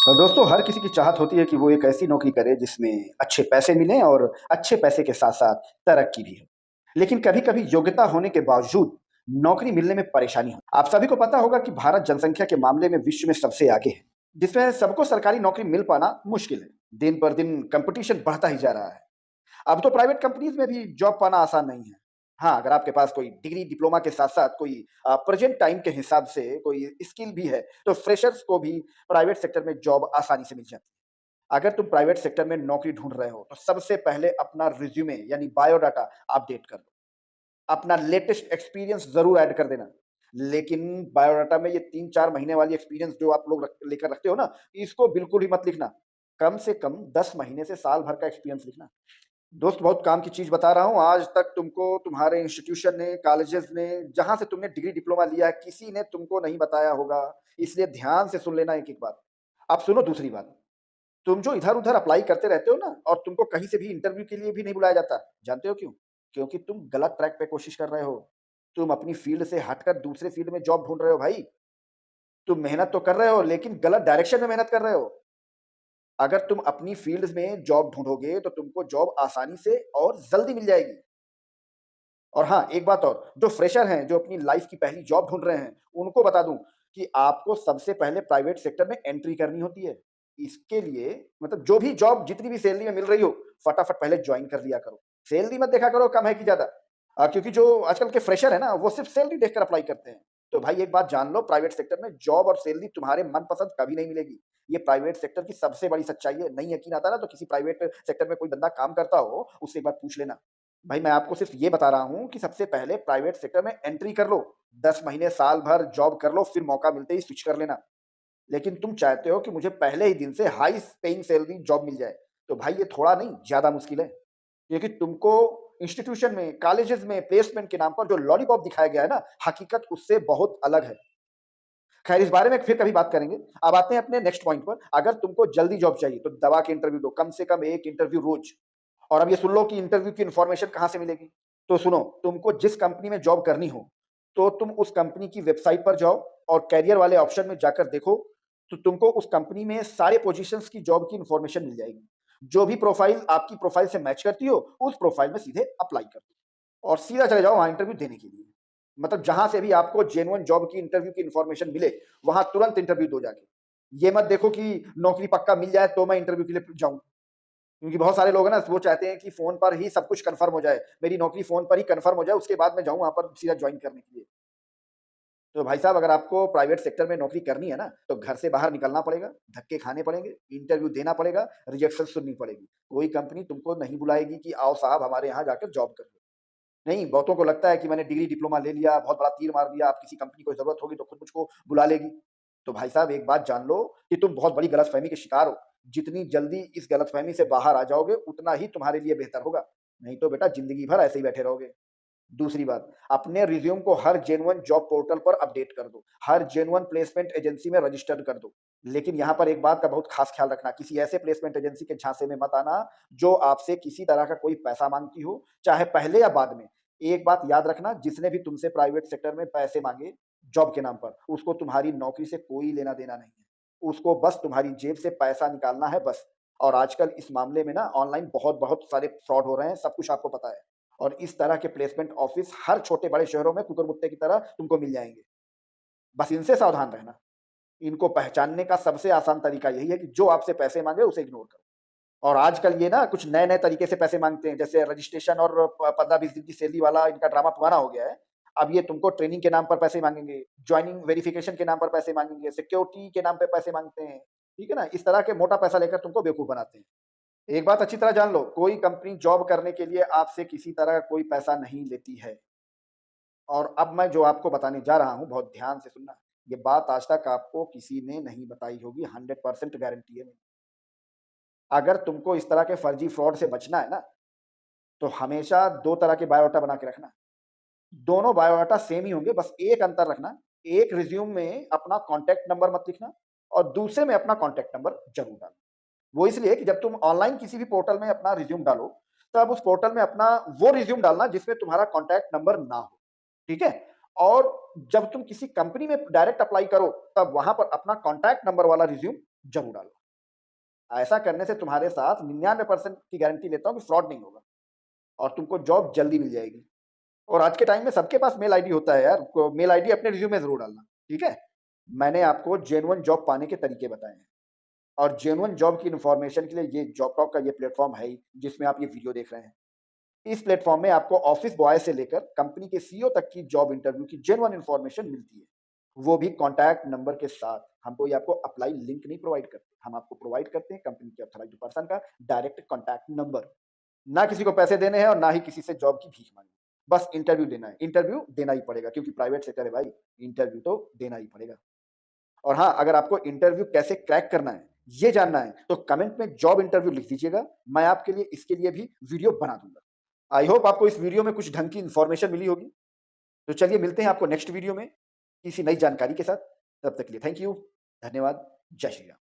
दोस्तों हर किसी की चाहत होती है कि वो एक ऐसी नौकरी करे जिसमें अच्छे पैसे मिलें और अच्छे पैसे के साथ-साथ तरक्की भी हो। लेकिन कभी-कभी योग्यता होने के बावजूद नौकरी मिलने में परेशानी हो। आप सभी को पता होगा कि भारत जनसंख्या के मामले में विश्व में सबसे आगे है, जिसमें सबको सरकारी नौकरी मिल पाना मुश्किल है। दिन पर दिन कॉम्पिटिशन बढ़ता ही जा रहा है। अब तो प्राइवेट कंपनीज़ में भी जॉब पाना आसान नहीं है। हाँ, अगर आपके पास कोई डिग्री, डिप्लोमा के साथ-साथ कोई प्रेज़ेंट टाइम के हिसाब से कोई स्किल भी है, तो फ्रेशर्स को भी प्राइवेट सेक्टर में जॉब आसानी से मिल जाती है। अगर तुम प्राइवेट सेक्टर में नौकरी ढूँढ रहे हो, तो सबसे पहले अपना रिज़्यूमे यानी बायोडाटा अपडेट कर लो। अपना लेटेस्ट एक्सपीरियंस ज़रूर ऐड कर देना। लेकिन बायोडाटा में ये 3-4 महीने वाली एक्सपीरियंस जो आप लोग लेकर रखते हो ना, इसको बिल्कुल भी मत लिखना। कम से कम 10 महीने से साल भर का एक्सपीरियंस लिखना। दोस्त बहुत काम की चीज़ बता रहा हूँ, आज तक तुमको तुम्हारे इंस्टीट्यूशन ने, कॉलेजेस ने, जहाँ से तुमने डिग्री डिप्लोमा लिया है, किसी ने तुमको नहीं बताया होगा, इसलिए ध्यान से सुन लेना एक-एक बात। अब सुनो दूसरी बात, तुम जो इधर-उधर अप्लाई करते रहते हो ना और तुमको कहीं से भी इंटरव्यू के लिए भी नहीं बुलाया जाता, जानते हो क्यों? क्योंकि तुम गलत ट्रैक पे कोशिश कर रहे हो। तुम अपनी फ़ील्ड से हटकर दूसरे फ़ील्ड में जॉब ढूँढ रहे हो भाई। तुम मेहनत तो कर रहे हो, लेकिन गलत डायरेक्शन में मेहनत कर रहे हो। अगर तुम अपनी फ़ील्ड्स में जॉब ढूँढोगे, तो तुमको जॉब आसानी से और जल्दी मिल जाएगी। और हाँ, एक बात और, जो फ्रेशर हैं, जो अपनी लाइफ़ की पहली जॉब ढूँढ रहे हैं, उनको बता दूँ कि आपको सबसे पहले प्राइवेट सेक्टर में एंट्री करनी होती है। इसके लिए मतलब जो भी जॉब जितनी भी सैलरी में मिल रही हो, फटाफट पहले जॉइन कर लिया करो। सैलरी मत देखा करो कम है कि ज़्यादा। क्योंकि जो आजकल के फ्रेशर हैं ना, वो सिर्फ़ सैलरी देखकर अप्लाई करते हैं। तो भाई एक बात जान लो, प्राइवेट सेक्टर में जॉब और सैलरी तुम्हारे मनपसंद कभी नहीं मिलेगी। ये प्राइवेट सेक्टर की सबसे बड़ी सच्चाई है। नहीं यकीन आता ना, तो किसी प्राइवेट सेक्टर में कोई बंदा काम करता हो, उससे एक बार पूछ लेना। भाई मैं आपको सिर्फ़ ये बता रहा हूँ कि सबसे पहले प्राइवेट सेक्टर में एंट्री कर लो। 10 महीने, साल भर जॉब कर लो, फिर मौका मिलते ही स्विच कर लेना। लेकिन तुम चाहते हो कि मुझे पहले ही दिन से हाई पेइंग सैलरी जॉब मिल जाए, तो भाई ये थोड़ा नहीं, ज़्यादा मुश्किल है। क्योंकि तुमको इंस्टीट्यूशन में, कॉलेजेस में प्लेसमेंट के नाम पर जो लॉलीपॉप दिखाया गया है ना, हकीकत उससे बहुत अलग है। खैर इस बारे में फिर कभी बात करेंगे। अब आते हैं अपने नेक्स्ट पॉइंट पर। अगर तुमको जल्दी जॉब चाहिए, तो दबा के इंटरव्यू दो, कम से कम 1 इंटरव्यू रोज़। और अब ये सुन लो कि इंटरव्यू की इन्फॉर्मेशन कहाँ से मिलेगी? तो सुनो, तुमको जिस कंपनी में जॉब करनी हो, तो तुम उस कंपनी की वेबसाइट पर जाओ और करियर वाले ऑप्शन में जाकर देखो, तो तुमको उस कंपनी में सारे पोज़ीशंस की जॉब की इन्फॉर्मेशन मिल जाएगी। जो भी प्रोफ़ाइल आपकी प्रोफ़ाइल से मैच करती हो, उस प्रोफ़ाइल में सीधे अप्लाई कर दो और सीधा चले जाओ वहाँ इंटरव्यू देने के लिए। मतलब जहाँ से भी आपको जेन्युइन जॉब की इंटरव्यू की इन्फॉर्मेशन मिले, वहाँ तुरंत इंटरव्यू दो जाके। ये मत देखो कि नौकरी पक्का मिल जाए तो मैं इंटरव्यू के लिए जाऊँ। क्योंकि बहुत सारे लोग हैं ना, वो चाहते हैं कि फ़ोन पर ही सब कुछ कन्फर्म हो जाए। मेरी नौकरी फ़ोन पर ही कन्फर्म हो जाए, उसके बाद मैं जाऊँ वहाँ पर सीधा जॉइन करने के लिए। तो भाई साहब अगर आपको प्राइवेट सेक्टर में नौकरी करनी है ना, तो घर से बाहर निकलना पड़ेगा, धक्के खाने पड़ेंगे, इंटरव्यू देना पड़ेगा, रिजेक्शन सुननी पड़ेगी। कोई कंपनी तुमको नहीं बुलाएगी कि आओ साहब हमारे यहाँ जाकर जॉब कर लो। नहीं, बहुतों को लगता है कि मैंने डिग्री, डिप्लोमा ले लिया, बहुत बड़ा तीर मार दिया, अब किसी कंपनी को ज़रूरत होगी तो खुद मुझको बुला लेगी। तो भाई साहब एक बात जान लो कि तुम बहुत बड़ी गलतफ़हमी के शिकार हो। जितनी जल्दी इस गलतफ़हमी से बाहर आ जाओगे, उतना ही तुम्हारे लिए बेहतर होगा। नहीं तो बेटा ज़िंदगी भर ऐसे ही बैठे रहोगे। दूसरी बात, अपने रिज़्यूम को हर जेन्युइन जॉब पोर्टल पर अपडेट कर दो। हर जेन्युइन प्लेसमेंट एजेंसी में रजिस्टर्ड कर दो। लेकिन यहाँ पर एक बात का बहुत ख़ास ख़्याल रखना, किसी ऐसे प्लेसमेंट एजेंसी के झांसे में मत आना, जो आपसे किसी तरह का कोई पैसा माँगती हो, चाहे पहले या बाद में। एक बात याद रखना, जिसने भी तुमसे प्राइवेट सेक्टर में पैसे माँगे, जॉब के नाम पर, उसको तुम्हारी नौकरी से कोई लेना-देना नहीं है। उसको बस तुम्हारी जेब से पैसा निकालना है बस। और आजकल इस मामले में ना ऑनलाइन बहुत-बहुत सारे फ्रॉड हो रहे हैं, सब कुछ आपको पता है। और इस तरह के प्लेसमेंट ऑफिस हर छोटे-बड़े शहरों में कुकुरमुत्ते की तरह तुमको मिल जाएँगे। बस इनसे सावधान रहना। इनको पहचानने का सबसे आसान तरीका यही है कि जो आपसे पैसे माँगे उसे इग्नोर करो। और आजकल ये ना कुछ नए-नए तरीके से पैसे माँगते हैं, जैसे रजिस्ट्रेशन और प 15-20 दिन की सैलरी वाला इनका ड्रामा पुराना हो गया है। अब ये तुमको ट्रेनिंग के नाम पर पैसे माँगेंगे, जॉइनिंग वेरिफिकेशन के नाम पर पैसे माँगेंगे, सिक्योरिटी के नाम पे पैसे माँगते हैं। ठीक है ना? इस तरह के मोटा पैसा लेकर तुमको बेवकूफ़ बनाते हैं। एक बात अच्छी तरह जान लो, कोई कंपनी जॉब करने के लिए आपसे किसी तरह का कोई पैसा नहीं लेती है। और अब मैं जो आपको बताने जा रहा हूँ, बहुत ध्यान से सुनना। ये बात आज तक आपको किसी ने नहीं बताई होगी, 100% गारंटी है मेरी। अगर तुमको इस तरह के फर्जी फ्रॉड से बचना है ना, तो हमेशा 2 तरह के बायोडाटा बना के रखना। दोनों बायोडाटा सेम ही होंगे, बस एक अंतर रखना, एक रिज़्यूम में अपना कॉन्टैक्ट नंबर मत लिखना और दूसरे में अपना कॉन्टैक्ट नंबर ज़रूर डालना। वो इसलिए कि जब तुम ऑनलाइन किसी भी पोर्टल में अपना रिज़्यूम डालो, तब उस पोर्टल में अपना वो रिज़्यूम डालना जिसमें तुम्हारा कॉन्टैक्ट नंबर ना हो। ठीक है? और जब तुम किसी कंपनी में डायरेक्ट अप्लाई करो, तब वहाँ पर अपना कॉन्टैक्ट नंबर वाला रिज़्यूम ज़रूर डालो। ऐसा करने से तुम्हारे साथ 99% की गारंटी लेता हूँ कि फ्रॉड नहीं होगा और तुमको जॉब जल्दी मिल जाएगी। और आज के टाइम में सबके पास मेल आईडी होता है यार, को मेल आईडी अपने रिज़्यूम में ज़रूर डालना, ठीक है? मैंने आपको जेन्युइन जॉब पाने के तरीके बताए हैं और जेन्युइन जॉब की इन्फॉर्मेशन के लिए ये जॉबटॉक का ये प्लेटफ़ॉर्म है ही, जिसमें आप ये वीडियो देख रहे हैं। इस प्लेटफ़ॉर्म में आपको ऑफ़िस बॉय से लेकर कंपनी के सीईओ तक की जॉब इंटरव्यू की जेन्युइन इन्फॉर्मेशन मिलती है। वो भी कॉन्टैक्ट नंबर के साथ। हम कोई आपको अप्लाई लिंक नहीं प्रोवाइड करते। हम आपको प्रोवाइड करते हैं कंपनी के ऑथराइज्ड पर्सन का डायरेक्ट कॉन्टैक्ट नंबर। ना किसी को पैसे देने हैं और ना ही किसी से जॉब की भीख माँगनी। बस इंटरव्यू देना है। इंटरव्यू देना ही पड़ेगा क्योंकि प्राइवेट सेक्टर है भाई, इंटरव्यू तो देना ही पड़ेगा। और हाँ, अगर आपको इंटरव्यू कैसे क्रैक करना है, ये जानना है, तो कमेंट में जॉब इंटरव्यू लिख दीजिएगा। मैं आपके लिए इसके लिए भी वीडियो बना दूँगा। आई होप आपको इस वीडियो में कुछ ढंग की इन्फॉर्मेशन मिली होगी। तो चलिए मिलते हैं आपको नेक्स्ट वीडियो में किसी नई जानकारी के साथ। तब तक के लिए थैंक यू, धन्यवाद, जय श्री राम।